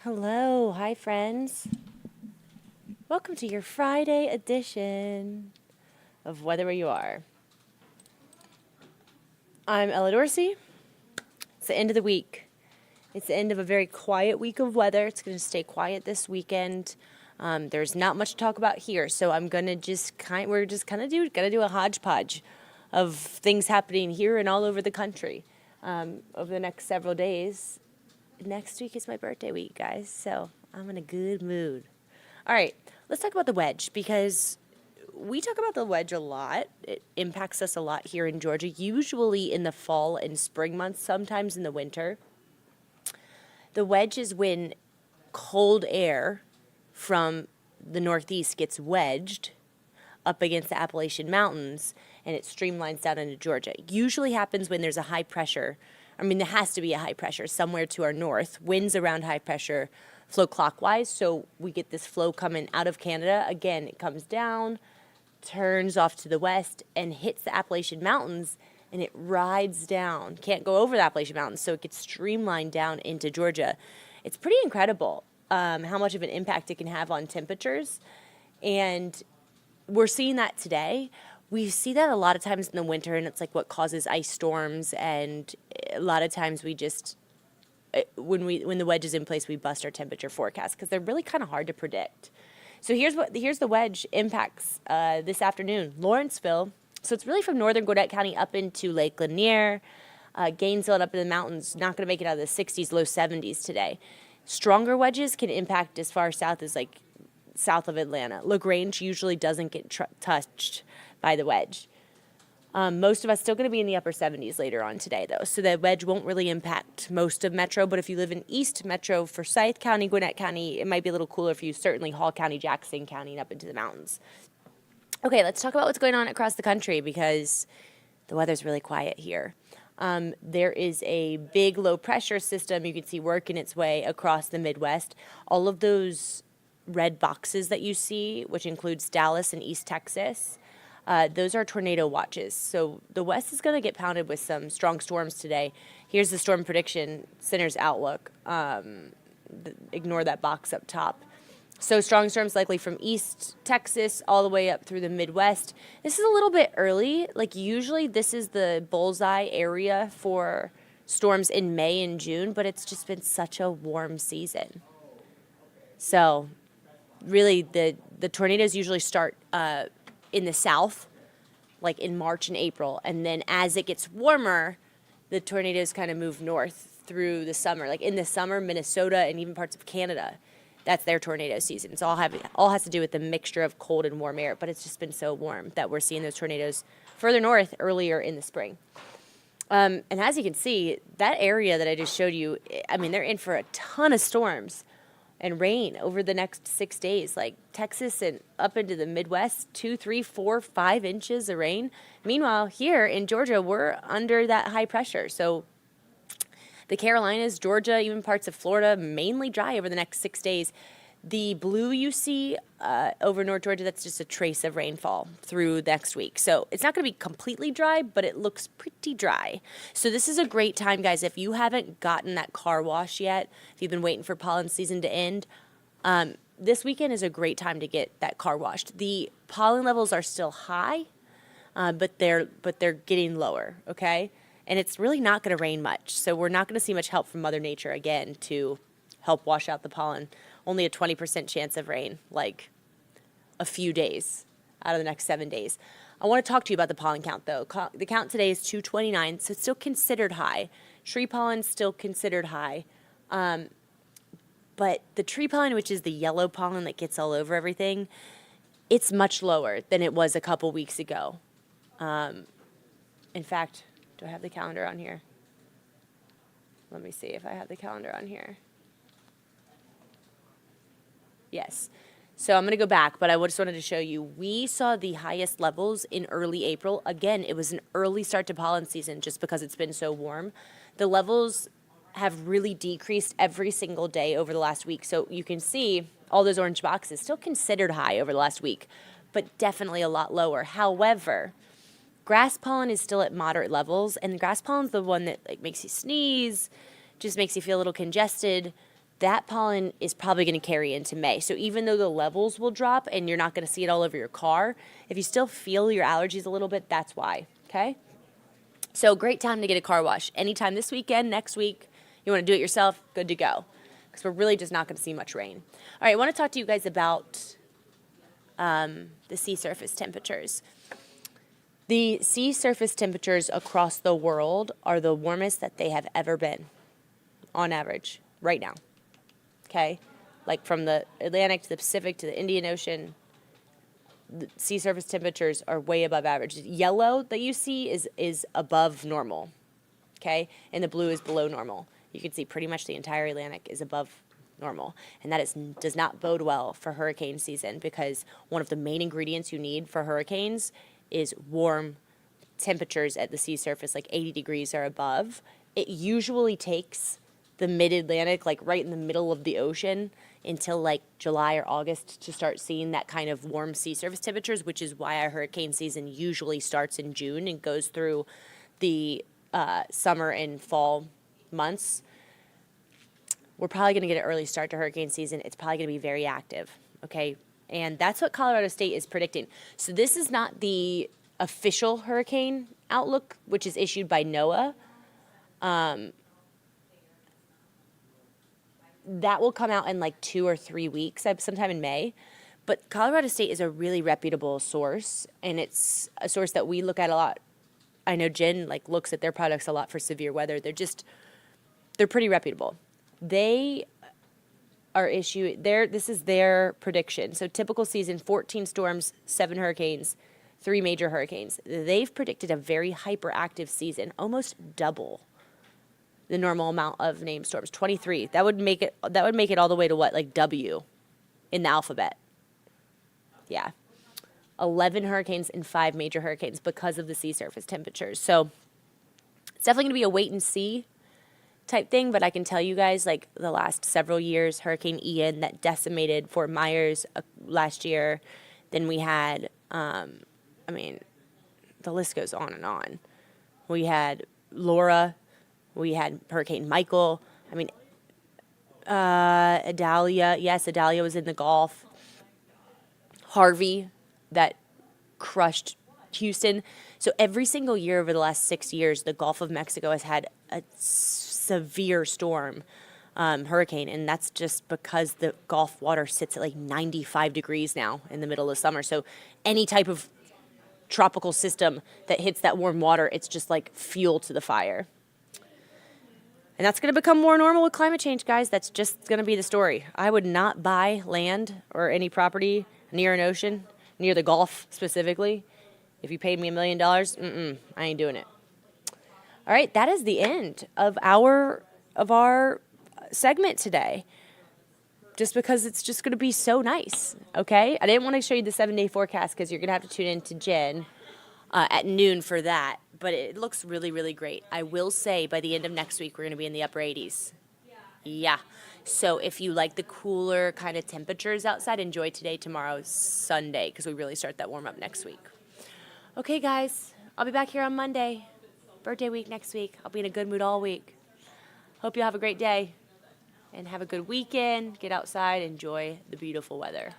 Hello, hi friends. Welcome to your Friday edition of Weather Where You Are. I'm Ella Dorsey. It's the end of the week. It's the end of a very quiet week of weather. It's going to stay quiet this weekend. There's not much to talk about here, so I'm gonna we're just gonna do a hodgepodge of things happening here and all over the country over the next several days. Next week is my birthday week, guys, so I'm in a good mood. All right, let's talk about the wedge because we talk about the wedge a lot. It impacts us a lot here in Georgia, usually in the fall and spring months, sometimes in the winter. The wedge is when cold air from the northeast gets wedged up against the Appalachian Mountains and it streamlines down into Georgia. It usually happens when there's a high pressure. There has to be a high pressure somewhere to our north. Winds around high pressure flow clockwise, so we get this flow coming out of Canada. Again, it comes down, turns off to the west, and hits the Appalachian Mountains, and it rides down. Can't go over the Appalachian Mountains, so it gets streamlined down into Georgia. It's pretty incredible how much of an impact it can have on temperatures, and we're seeing that today. We see that a lot of times in the winter, and it's like what causes ice storms, and a lot of times we just when the wedge is in place, we bust our temperature forecast because they're really kind of hard to predict. So here's the wedge impacts this afternoon. Lawrenceville, so it's really from northern Gwinnett County up into Lake Lanier, Gainesville, and up in the mountains. Not going to make it out of the 60s, low 70s today. Stronger wedges can impact as far south as like south of Atlanta. LaGrange usually doesn't get touched by the wedge. Most of us still going to be in the upper 70s later on today, though, so the wedge won't really impact most of Metro, but if you live in East Metro, Forsyth County, Gwinnett County, it might be a little cooler for you, certainly Hall County, Jackson County, and up into the mountains. Okay, let's talk about what's going on across the country because the weather's really quiet here. There is a big low-pressure system you can see working its way across the Midwest. All of those red boxes that you see, which includes Dallas and East Texas, those are tornado watches. So the West is going to get pounded with some strong storms today. Here's the Storm Prediction Center's outlook. Ignore that box up top. So strong storms likely from East Texas all the way up through the Midwest. This is a little bit early. Like usually this is the bullseye area for storms in May and June, but it's just been such a warm season. So really the tornadoes usually start in the south, like in March and April. And then as it gets warmer, the tornadoes kind of move north through the summer. Like in the summer, Minnesota and even parts of Canada, that's their tornado season. It's all has to do with the mixture of cold and warm air. But it's just been so warm that we're seeing those tornadoes further north earlier in the spring. And as you can see, that area that I just showed you, they're in for a ton of storms and rain over the next 6 days, like Texas and up into the Midwest, 2, 3, 4, 5 inches of rain. Meanwhile, here in Georgia, we're under that high pressure. So the Carolinas, Georgia, even parts of Florida, mainly dry over the next 6 days. The blue you see over North Georgia, that's just a trace of rainfall through next week. So it's not going to be completely dry, but it looks pretty dry. So this is a great time, guys. If you haven't gotten that car wash yet, if you've been waiting for pollen season to end, this weekend is a great time to get that car washed. The pollen levels are still high, but they're getting lower, okay? And it's really not going to rain much. So we're not going to see much help from Mother Nature again to help wash out the pollen. Only a 20% chance of rain, like a few days out of the next 7 days. I want to talk to you about the pollen count, though. The count today is 229, so it's still considered high. Tree pollen still considered high. But the tree pollen, which is the yellow pollen that gets all over everything, it's much lower than it was a couple weeks ago. In fact, do I have the calendar on here? Let me see if I have the calendar on here. Yes. So I'm going to go back, but I just wanted to show you. We saw the highest levels in early April. Again, it was an early start to pollen season just because it's been so warm. The levels have really decreased every single day over the last week. So you can see all those orange boxes still considered high over the last week, but definitely a lot lower. However, grass pollen is still at moderate levels, and grass pollen is the one that makes you sneeze, just makes you feel a little congested. that pollen is probably going to carry into May. So even though the levels will drop and you're not going to see it all over your car, if you still feel your allergies a little bit, that's why, okay? So great time to get a car wash. Anytime this weekend, next week, you want to do it yourself, good to go. Because we're really just not going to see much rain. All right, I want to talk to you guys about the sea surface temperatures. The sea surface temperatures across the world are the warmest that they have ever been, on average, right now. Okay? Like from the Atlantic to the Pacific to the Indian Ocean, the sea surface temperatures are way above average. Yellow that you see is above normal. Okay? And the blue is below normal. You can see pretty much the entire Atlantic is above normal. And that does not bode well for hurricane season, because one of the main ingredients you need for hurricanes is warm temperatures at the sea surface, like 80 degrees or above. It usually takes the mid-Atlantic, like right in the middle of the ocean, until like July or August to start seeing that kind of warm sea surface temperatures, which is why our hurricane season usually starts in June and goes through the summer and fall months. We're probably going to get an early start to hurricane season. It's probably going to be very active, okay? And that's what Colorado State is predicting. So this is not the official hurricane outlook, which is issued by NOAA. That will come out in like 2 or 3 weeks, sometime in May. But Colorado State is a really reputable source, and it's a source that we look at a lot. I know Jen like looks at their products a lot for severe weather. They're pretty reputable. They are this is their prediction. So typical season, 14 storms, 7 hurricanes, 3 major hurricanes. They've predicted a very hyperactive season, almost double the normal amount of named storms, 23. That would make it all the way to what, like W in the alphabet. Yeah. 11 hurricanes and 5 major hurricanes because of the sea surface temperatures. So it's definitely going to be a wait and see type thing, but I can tell you guys, like the last several years, Hurricane Ian that decimated Fort Myers last year. Then we had, the list goes on and on. We had Laura. We had Hurricane Michael. Idalia. Yes, Idalia was in the Gulf. Harvey that crushed Houston. So every single year over the last 6 years, the Gulf of Mexico has had a severe storm, hurricane, and that's just because the Gulf water sits at like 95 degrees now in the middle of summer. So any type of tropical system that hits that warm water, it's just like fuel to the fire. And that's going to become more normal with climate change, guys. That's just going to be the story. I would not buy land or any property near an ocean, near the Gulf specifically. If you paid me $1 million, I ain't doing it. All right, that is the end of our segment today. Just because it's just going to be so nice, okay? I didn't want to show you the 7-day forecast because you're going to have to tune in to Jen at noon for that. But it looks really, really great. I will say by the end of next week, we're going to be in the upper 80s. Yeah. So if you like the cooler kind of temperatures outside, enjoy today, tomorrow, Sunday, because we really start that warm up next week. Okay, guys, I'll be back here on Monday. Birthday week next week. I'll be in a good mood all week. Hope you'll have a great day and have a good weekend. Get outside, enjoy the beautiful weather.